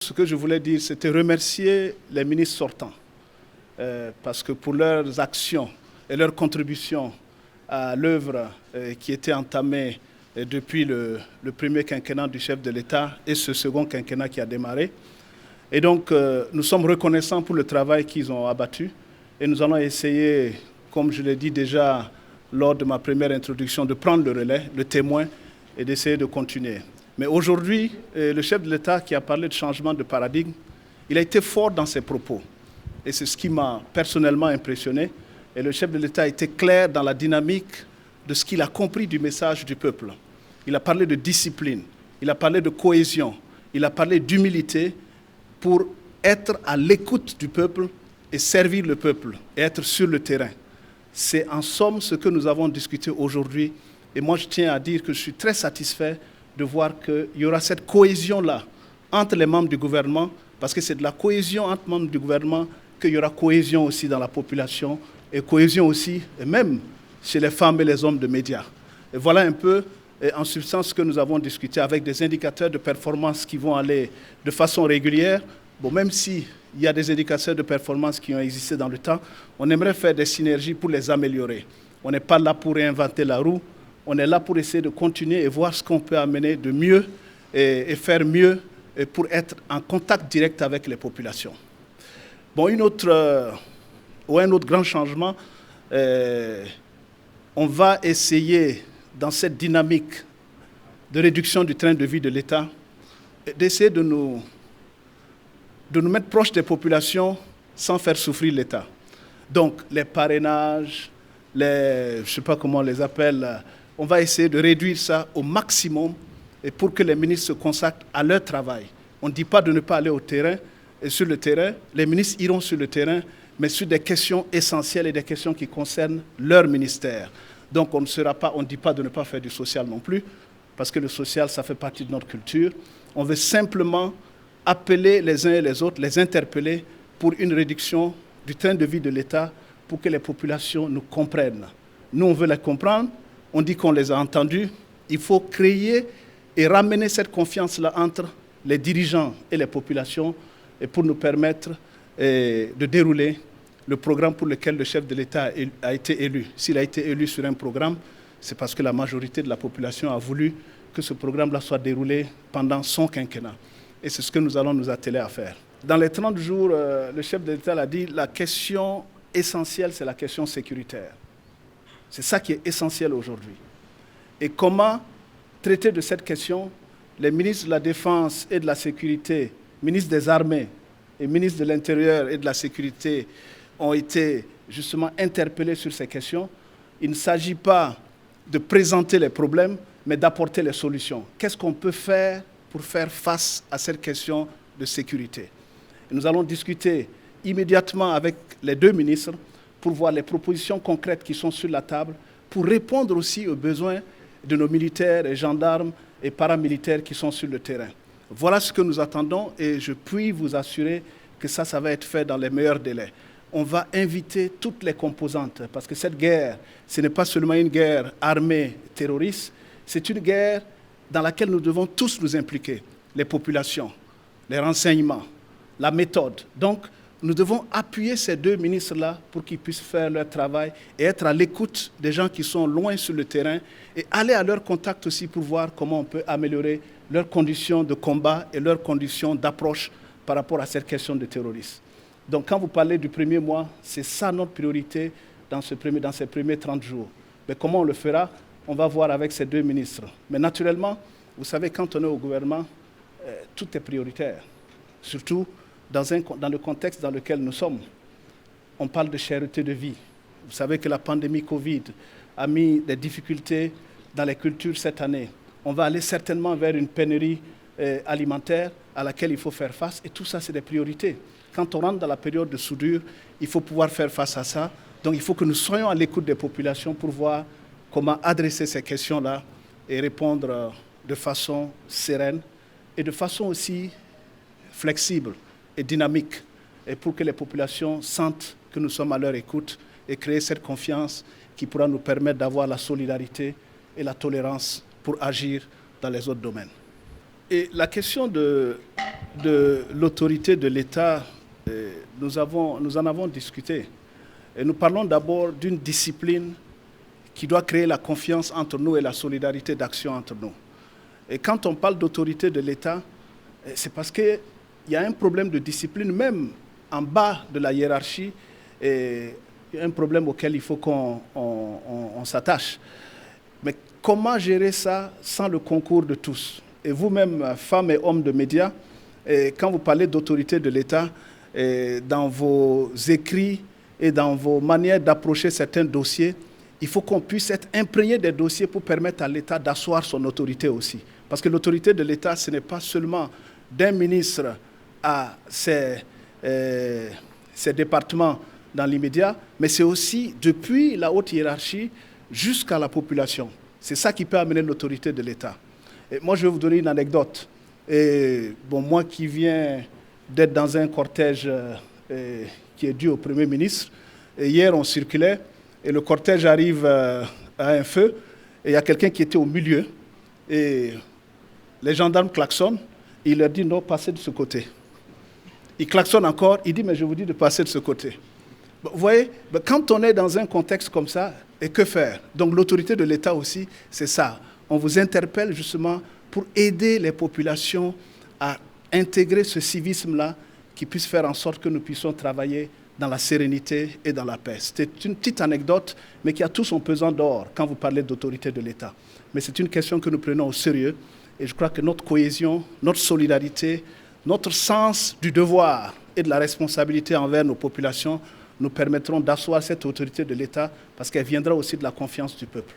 Ce que je voulais dire, c'était remercier les ministres sortants parce que pour leurs actions et leurs contributions à l'œuvre qui était entamée depuis le premier quinquennat du chef de l'État et ce second quinquennat qui a démarré. Et donc, nous sommes reconnaissants pour le travail qu'ils ont abattu et nous allons essayer, comme je l'ai dit déjà lors de ma première introduction, de prendre le relais, le témoin et d'essayer de continuer. Mais aujourd'hui, le chef de l'État qui a parlé de changement de paradigme, il a été fort dans ses propos. Et c'est ce qui m'a personnellement impressionné. Et le chef de l'État a été clair dans la dynamique de ce qu'il a compris du message du peuple. Il a parlé de discipline, il a parlé de cohésion, il a parlé d'humilité pour être à l'écoute du peuple et servir le peuple et être sur le terrain. C'est en somme ce que nous avons discuté aujourd'hui. Et moi, je tiens à dire que je suis très satisfait de voir qu'il y aura cette cohésion-là entre les membres du gouvernement, parce que c'est de la cohésion entre membres du gouvernement qu'il y aura cohésion aussi dans la population, et cohésion aussi, et même chez les femmes et les hommes de médias. Et voilà un peu, en substance, ce que nous avons discuté avec des indicateurs de performance qui vont aller de façon régulière. Bon, même s'il y a des indicateurs de performance qui ont existé dans le temps, on aimerait faire des synergies pour les améliorer. On n'est pas là pour réinventer la roue. On est là pour essayer de continuer et voir ce qu'on peut amener de mieux et faire mieux pour être en contact direct avec les populations. Bon, un autre grand changement, on va essayer, dans cette dynamique de réduction du train de vie de l'État, d'essayer de nous mettre proches des populations sans faire souffrir l'État. Donc, les parrainages, je ne sais pas comment on les appelle, on va essayer de réduire ça au maximum et pour que les ministres se consacrent à leur travail. On ne dit pas de ne pas aller au terrain. Et sur le terrain, les ministres iront sur le terrain, mais sur des questions essentielles et des questions qui concernent leur ministère. Donc on ne dit pas de ne pas faire du social non plus, parce que le social, ça fait partie de notre culture. On veut simplement appeler les uns et les autres, les interpeller pour une réduction du train de vie de l'État pour que les populations nous comprennent. Nous, on veut les comprendre. On dit qu'on les a entendus. Il faut créer et ramener cette confiance-là entre les dirigeants et les populations et pour nous permettre de dérouler le programme pour lequel le chef de l'État a été élu. S'il a été élu sur un programme, c'est parce que la majorité de la population a voulu que ce programme-là soit déroulé pendant son quinquennat. Et c'est ce que nous allons nous atteler à faire. Dans les 30 jours, le chef de l'État l'a dit, la question essentielle, c'est la question sécuritaire. C'est ça qui est essentiel aujourd'hui. Et comment traiter de cette question? Les ministres de la Défense et de la Sécurité, ministres des Armées et ministres de l'Intérieur et de la Sécurité ont été justement interpellés sur ces questions. Il ne s'agit pas de présenter les problèmes, mais d'apporter les solutions. Qu'est-ce qu'on peut faire pour faire face à cette question de sécurité? Et nous allons discuter immédiatement avec les deux ministres pour voir les propositions concrètes qui sont sur la table, pour répondre aussi aux besoins de nos militaires et gendarmes et paramilitaires qui sont sur le terrain. Voilà ce que nous attendons et je puis vous assurer que ça va être fait dans les meilleurs délais. On va inviter toutes les composantes parce que cette guerre, ce n'est pas seulement une guerre armée terroriste, c'est une guerre dans laquelle nous devons tous nous impliquer, les populations, les renseignements, la méthode. Donc, nous devons appuyer ces deux ministres-là pour qu'ils puissent faire leur travail et être à l'écoute des gens qui sont loin sur le terrain et aller à leur contact aussi pour voir comment on peut améliorer leurs conditions de combat et leurs conditions d'approche par rapport à cette question de terrorisme. Donc quand vous parlez du premier mois, c'est ça notre priorité dans ces premiers 30 jours. Mais comment on le fera? On va voir avec ces deux ministres. Mais naturellement, vous savez, quand on est au gouvernement, tout est prioritaire, surtout dans le contexte dans lequel nous sommes. On parle de cherté de vie. Vous savez que la pandémie Covid a mis des difficultés dans les cultures cette année. On va aller certainement vers une pénurie alimentaire à laquelle il faut faire face. Et tout ça, c'est des priorités. Quand on rentre dans la période de soudure, il faut pouvoir faire face à ça. Donc il faut que nous soyons à l'écoute des populations pour voir comment adresser ces questions-là et répondre de façon sereine et de façon aussi flexible et dynamique, et pour que les populations sentent que nous sommes à leur écoute et créer cette confiance qui pourra nous permettre d'avoir la solidarité et la tolérance pour agir dans les autres domaines. Et la question de de l'autorité de l'État, nous en avons discuté. Et nous parlons d'abord d'une discipline qui doit créer la confiance entre nous et la solidarité d'action entre nous. Et quand on parle d'autorité de l'État, c'est parce qu'il y a un problème de discipline, même en bas de la hiérarchie, et il y a un problème auquel il faut qu'on s'attache. Mais comment gérer ça sans le concours de tous? Et vous-même, femmes et hommes de médias, quand vous parlez d'autorité de l'État, dans vos écrits et dans vos manières d'approcher certains dossiers, il faut qu'on puisse être imprégné des dossiers pour permettre à l'État d'asseoir son autorité aussi. Parce que l'autorité de l'État, ce n'est pas seulement d'un ministre à ses départements dans l'immédiat, mais c'est aussi depuis la haute hiérarchie jusqu'à la population. C'est ça qui peut amener l'autorité de l'État. Et moi, je vais vous donner une anecdote. Et, bon, moi qui viens d'être dans un cortège qui est dû au Premier ministre, et hier on circulait, et le cortège arrive à un feu, et il y a quelqu'un qui était au milieu, et les gendarmes klaxonnent, et il leur dit non, passez de ce côté. Il klaxonne encore, il dit mais je vous dis de passer de ce côté. Vous voyez, quand on est dans un contexte comme ça, et que faire? Donc l'autorité de l'État aussi, c'est ça. On vous interpelle justement pour aider les populations à intégrer ce civisme-là qui puisse faire en sorte que nous puissions travailler dans la sérénité et dans la paix. C'était une petite anecdote, mais qui a tout son pesant d'or quand vous parlez d'autorité de l'État. Mais c'est une question que nous prenons au sérieux et je crois que notre cohésion, notre solidarité, notre sens du devoir et de la responsabilité envers nos populations nous permettront d'asseoir cette autorité de l'État parce qu'elle viendra aussi de la confiance du peuple.